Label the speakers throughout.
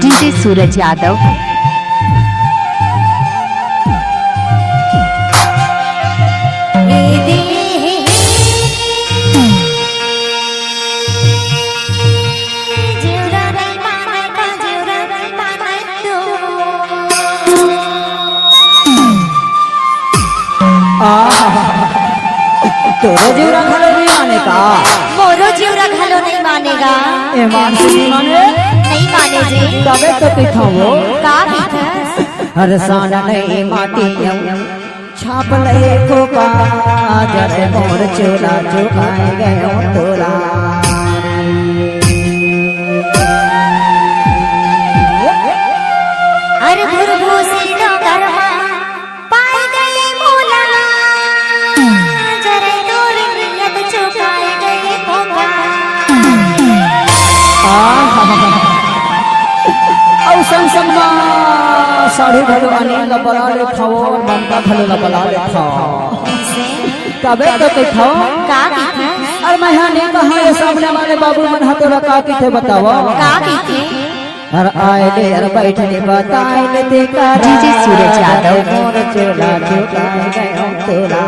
Speaker 1: DJ Suraj Yadav.
Speaker 2: तोरो जीवरा घालो नहीं मानेगा,
Speaker 3: मोरो जीवरा घालो नहीं मानेगा।
Speaker 2: ए मान से नहीं माने,
Speaker 3: नहीं माने जी।
Speaker 2: तबे तो दिखाओ
Speaker 3: का बिखस
Speaker 2: हर साना नहीं माटी छाप ले को जरे मोर चोला चुकाए गयो तोरा।
Speaker 3: अरे भुरभुसी नो गरमा पाए गए मोला जरे दूर नियत चुकाए गए होगा।
Speaker 2: संसम्मा साढ़े घरो अनिल लबला ले खाओ और ममता घरो लबला ले खाओ तबे तो दिखाओ
Speaker 3: का बिखस
Speaker 2: और मैं यहाँ नहीं कहा ये सामने वाले बाबू मन हाथों रखा कि थे बताओ
Speaker 3: का बिखे
Speaker 2: हर आए ले हर बैठने बताए ले देखा
Speaker 1: डीजे सूरज यादव।
Speaker 2: मोर चोला चुकाए गयो तोरा।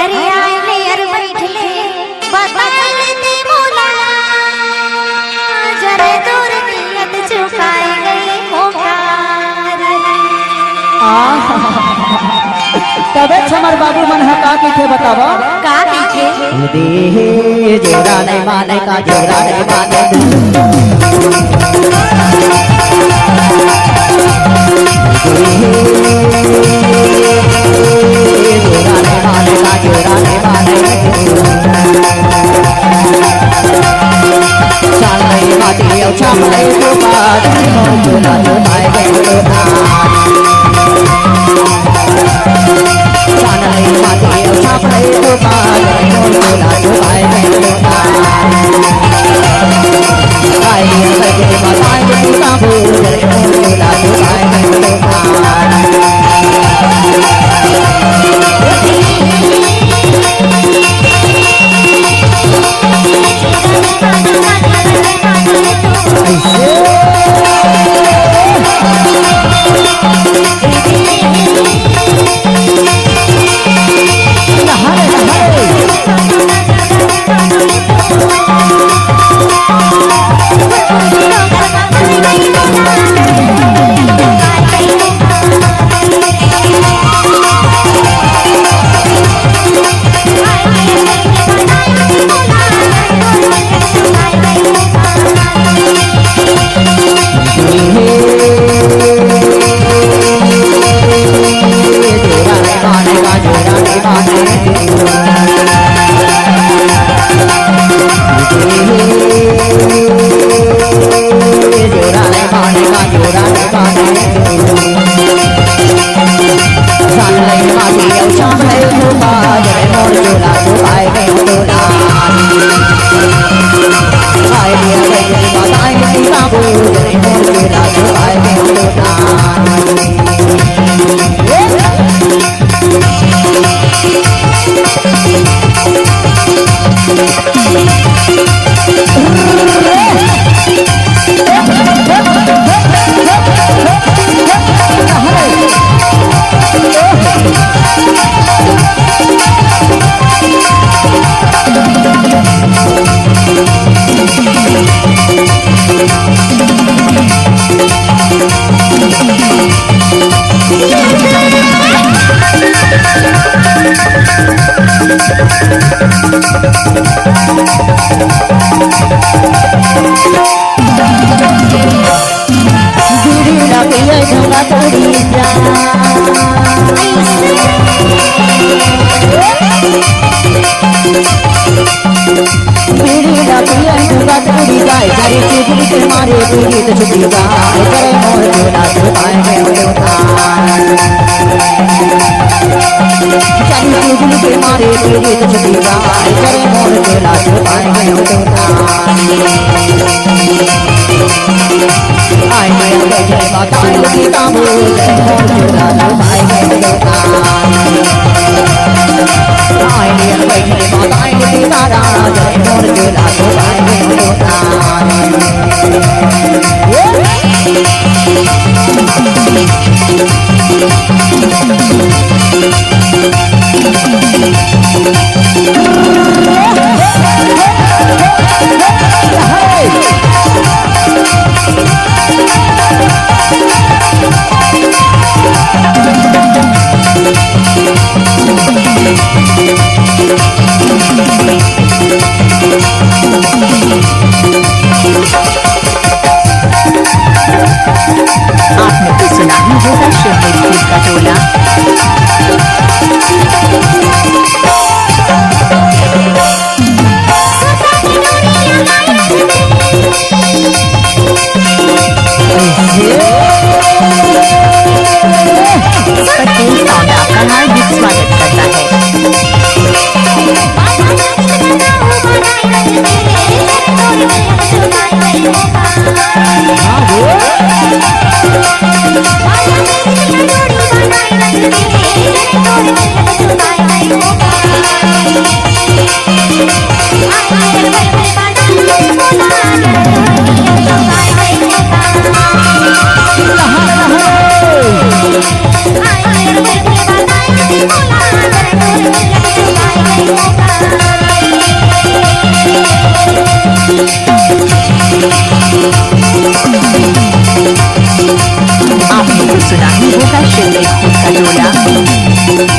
Speaker 3: अरे आए ले अरे बैठ ले बताए लेते मोला जरे दूर नियत चुकाए गए होगा।
Speaker 2: तबे हमार बाबू मन हका के थे बताओ
Speaker 3: का बिखे
Speaker 2: जोरा नहीं माने का जोरा नहीं माने जोरा नहीं माने का जोरा नहीं माने चाल नहीं माती और छाप नहीं तो बात जोरा जो पाए गए तो चाल नहीं माती और छाप नहीं तो बात जोरा जो पाए गए तो आई सके बताए तो काबू जोरा जो पाए गए तो
Speaker 3: Thank you.
Speaker 2: बैठे बताए की काबू मोर चोला तो भाई आइलियन बैठे बताए की तारा जय मोर चोला तो भाई
Speaker 1: आपने तो सुना ही होगा शिवपुर का टोला। पटेल साउंड आपका हार्दिक स्वागत करता है। आपने तो सुना ही होगा शिवपुर का टोला।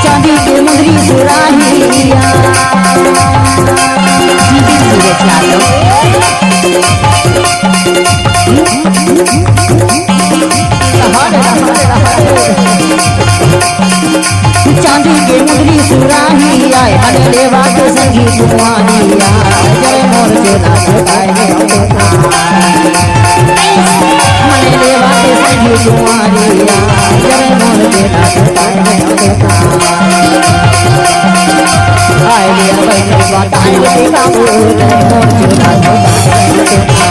Speaker 2: चांदी के मुंदरी सुराहिया
Speaker 1: डीजे सूरज यादव।
Speaker 2: चांदी के मुंदरी सुराहिया मन लेवा के संगी कुमारिया जय मोर चोला चोलाए मन लेवा के संगी कुमारिया जय मोर चोला चोलाए आइलियन बैठे बताए की काबू जय मोर चोला चोलाए